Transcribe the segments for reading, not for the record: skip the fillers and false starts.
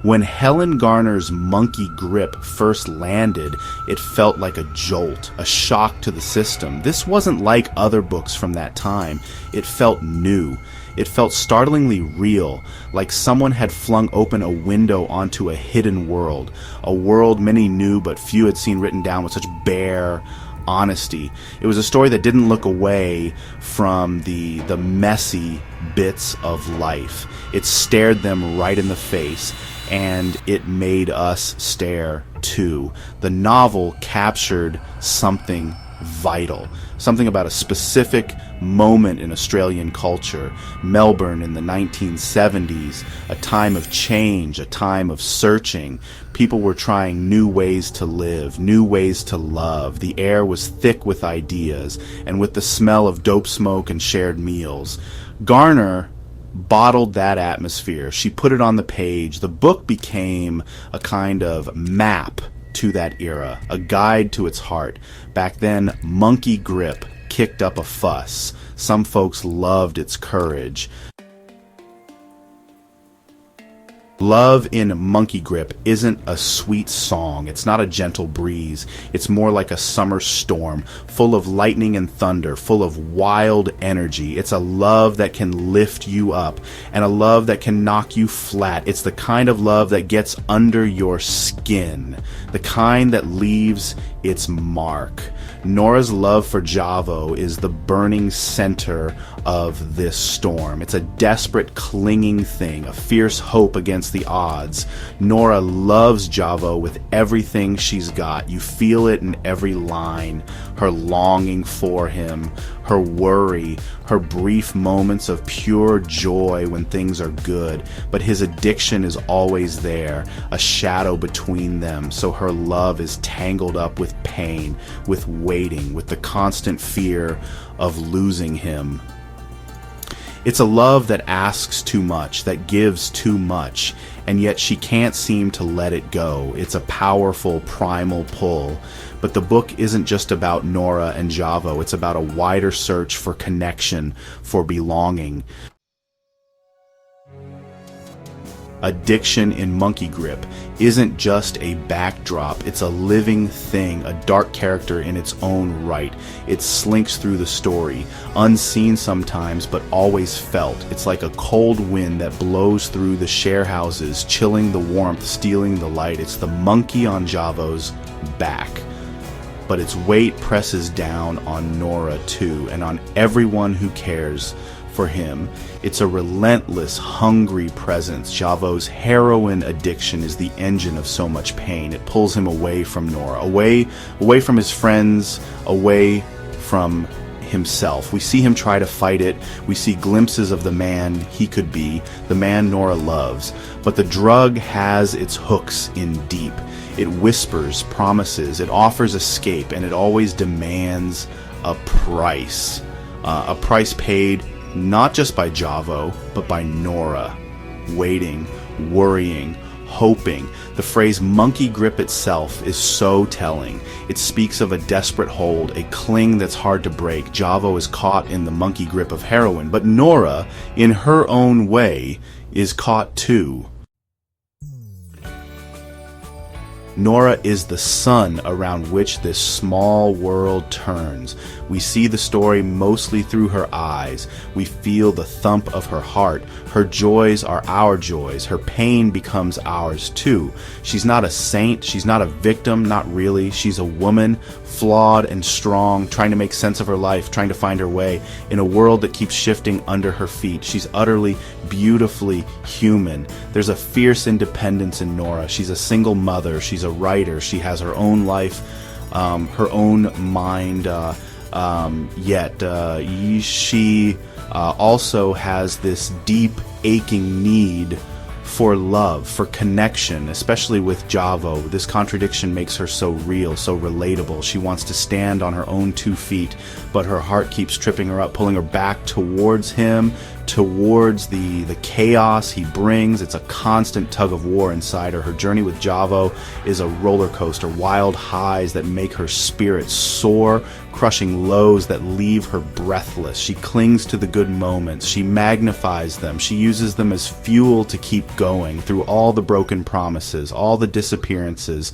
When Helen Garner's Monkey Grip first landed, it felt like a jolt, a shock to the system. This wasn't like other books from that time. It felt new. It felt startlingly real, like someone had flung open a window onto a hidden world, a world many knew but few had seen written down with such bare honesty. It was a story that didn't look away from the messy bits of life. It stared them right in the face, and it made us stare too. The novel captured something vital, something about a specific moment in Australian culture, Melbourne in the 1970s, a time of change, a time of searching. People were trying new ways to live, new ways to love. The air was thick with ideas and with the smell of dope smoke and shared meals. Garner bottled that atmosphere. She put it on the page. The book became a kind of map to that era, a guide to its heart. Back then, Monkey Grip kicked up a fuss. Some folks loved its courage. Love in Monkey Grip isn't a sweet song. It's not a gentle breeze. It's more like a summer storm, full of lightning and thunder, full of wild energy. It's a love that can lift you up and a love that can knock you flat. It's the kind of love that gets under your skin, the kind that leaves its mark. Nora's love for Javo is the burning center of this storm. It's a desperate, clinging thing, a fierce hope against the odds. Nora loves Javo with everything she's got. You feel it in every line. Her longing for him, her worry, her brief moments of pure joy when things are good. But his addiction is always there, a shadow between them. So her love is tangled up with pain, with waiting, with the constant fear of losing him. It's a love that asks too much, that gives too much, and yet she can't seem to let it go. It's a powerful, primal pull. But the book isn't just about Nora and Javo. It's about a wider search for connection, for belonging. Addiction in Monkey Grip isn't just a backdrop, it's a living thing, a dark character in its own right. It slinks through the story, unseen sometimes, but always felt. It's like a cold wind that blows through the share houses, chilling the warmth, stealing the light. It's the monkey on Javo's back. But its weight presses down on Nora too, and on everyone who cares for him. It's a relentless, hungry presence. Javo's heroin addiction is the engine of so much pain. It pulls him away from Nora, away from his friends, away from himself. We see him try to fight it. We see glimpses of the man he could be, the man Nora loves. But the drug has its hooks in deep. It whispers, promises, it offers escape, and it always demands a price paid not just by Javo, but by Nora. Waiting, worrying, hoping. The phrase monkey grip itself is so telling. It speaks of a desperate hold, a cling that's hard to break. Javo is caught in the monkey grip of heroin, but Nora, in her own way, is caught too. Nora is the sun around which this small world turns. We see the story mostly through her eyes. We feel the thump of her heart. Her joys are our joys. Her pain becomes ours too. She's not a saint. She's not a victim. Not really. She's a woman, flawed and strong, trying to make sense of her life, trying to find her way in a world that keeps shifting under her feet. She's utterly, beautifully human. There's a fierce independence in Nora. She's a single mother. She's a writer. She has her own life, her own mind, yet she also has this deep, aching need for love, for connection, especially with Javo. This contradiction makes her so real, so relatable. She wants to stand on her own 2 feet, but her heart keeps tripping her up, pulling her back towards him, towards the chaos he brings. It's a constant tug of war inside her. Her journey with Javo is a roller coaster, wild highs that make her spirit soar, crushing lows that leave her breathless. She clings to the good moments. She magnifies them. She uses them as fuel to keep going through all the broken promises, all the disappearances.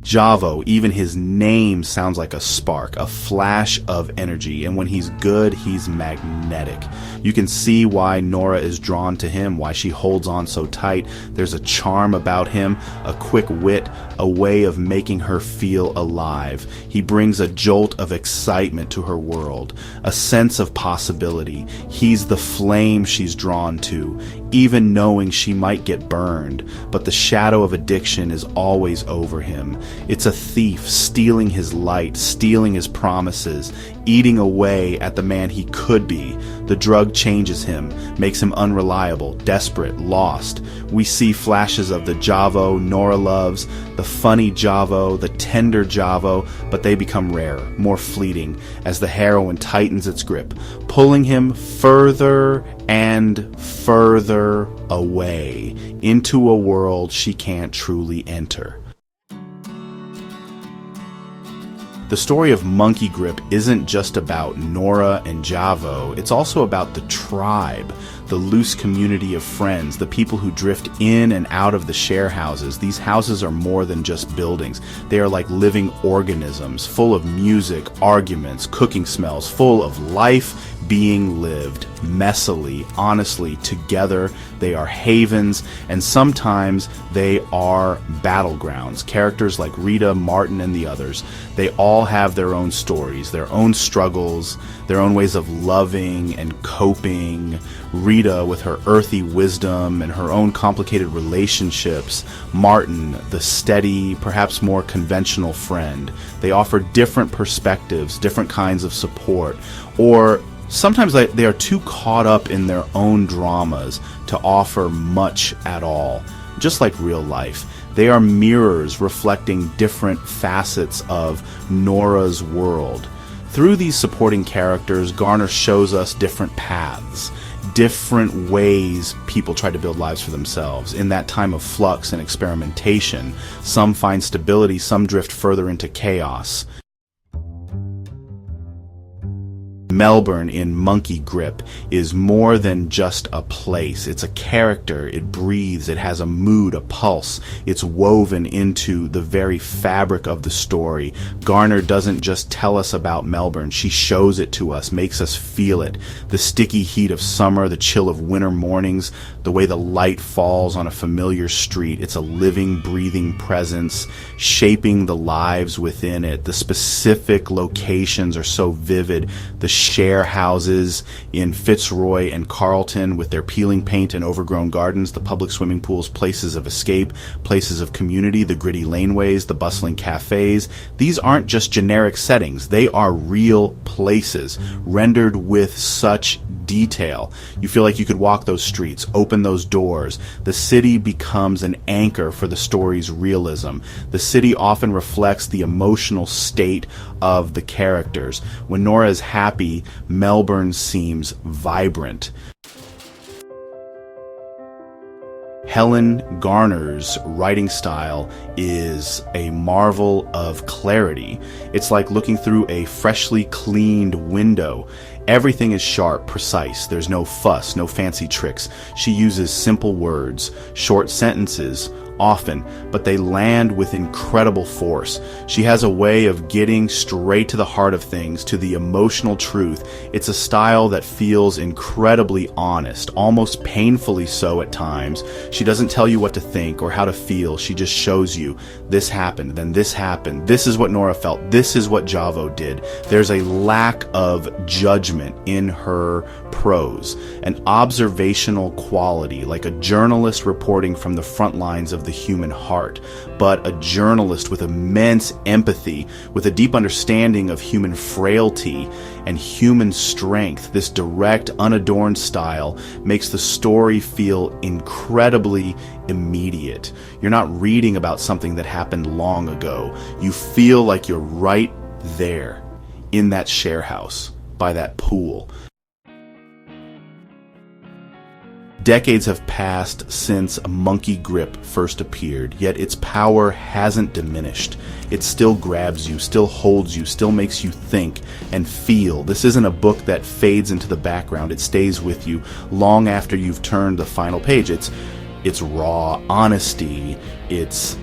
Javo, even his name sounds like a spark, a flash of energy, and when he's good, he's magnetic. You can see why Nora is drawn to him, why she holds on so tight. There's a charm about him, a quick wit, a way of making her feel alive. He brings a jolt of excitement to her world, a sense of possibility. He's the flame she's drawn to, even knowing she might get burned, but the shadow of addiction is always over him. It's a thief stealing his light, stealing his promises, eating away at the man he could be. The drug changes him, makes him unreliable, desperate, lost. We see flashes of the Javo Nora loves, the funny Javo, the tender Javo, but they become rare, more fleeting, as the heroine tightens its grip, pulling him further and further away into a world she can't truly enter. The story of Monkey Grip isn't just about Nora and Javo, it's also about the tribe, the loose community of friends, the people who drift in and out of the share houses. These houses are more than just buildings. They are like living organisms, full of music, arguments, cooking smells, full of life being lived, messily, honestly, together. They are havens, and sometimes they are battlegrounds. Characters like Rita, Martin, and the others, they all have their own stories, their own struggles, their own ways of loving and coping. Rita with her earthy wisdom and her own complicated relationships. Martin, the steady, perhaps more conventional friend. They offer different perspectives, different kinds of support, or sometimes they are too caught up in their own dramas to offer much at all. Just like real life, they are mirrors reflecting different facets of Nora's world. Through these supporting characters, Garner shows us different paths, different ways people try to build lives for themselves. In that time of flux and experimentation, some find stability, some drift further into chaos. Melbourne in Monkey Grip is more than just a place. It's a character. It breathes. It has a mood, a pulse. It's woven into the very fabric of the story. Garner doesn't just tell us about Melbourne. She shows it to us, makes us feel it. The sticky heat of summer, the chill of winter mornings, the way the light falls on a familiar street. It's a living, breathing presence, shaping the lives within it. The specific locations are so vivid. The share houses in Fitzroy and Carlton with their peeling paint and overgrown gardens, the public swimming pools, places of escape, places of community, the gritty laneways, the bustling cafes. These aren't just generic settings. They are real places, rendered with such detail. You feel like you could walk those streets, open those doors. The city becomes an anchor for the story's realism. The city often reflects the emotional state of the characters. When Nora is happy, Melbourne seems vibrant. Helen Garner's writing style is a marvel of clarity. It's like looking through a freshly cleaned window. Everything is sharp, precise. There's no fuss, no fancy tricks. She uses simple words, short sentences, often, but they land with incredible force. She has a way of getting straight to the heart of things, to the emotional truth. It's a style that feels incredibly honest, almost painfully so at times. She doesn't tell you what to think or how to feel. She just shows you, this happened, then this happened. This is what Nora felt. This is what Javo did. There's a lack of judgment in her prose, an observational quality, like a journalist reporting from the front lines of the human heart, but a journalist with immense empathy, with a deep understanding of human frailty and human strength. This direct, unadorned style makes the story feel incredibly immediate. You're not reading about something that happened long ago. You feel like you're right there in that share house by that pool. Decades have passed since Monkey Grip first appeared, yet its power hasn't diminished. It still grabs you, still holds you, still makes you think and feel. This isn't a book that fades into the background. It stays with you long after you've turned the final page. It's raw honesty. It's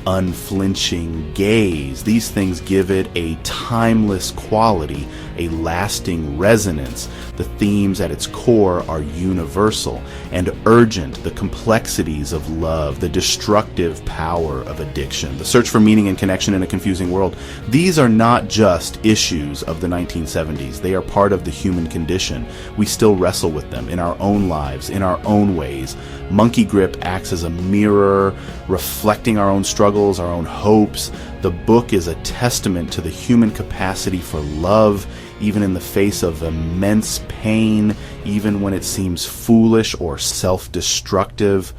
unflinching gaze. These things give it a timeless quality, a lasting resonance. The themes at its core are universal and urgent. The complexities of love, the destructive power of addiction, the search for meaning and connection in a confusing world. These are not just issues of the 1970s. They are part of the human condition. We still wrestle with them in our own lives, in our own ways. Monkey Grip acts as a mirror, reflecting our own struggles, our own hopes. The book is a testament to the human capacity for love, even in the face of immense pain, even when it seems foolish or self-destructive.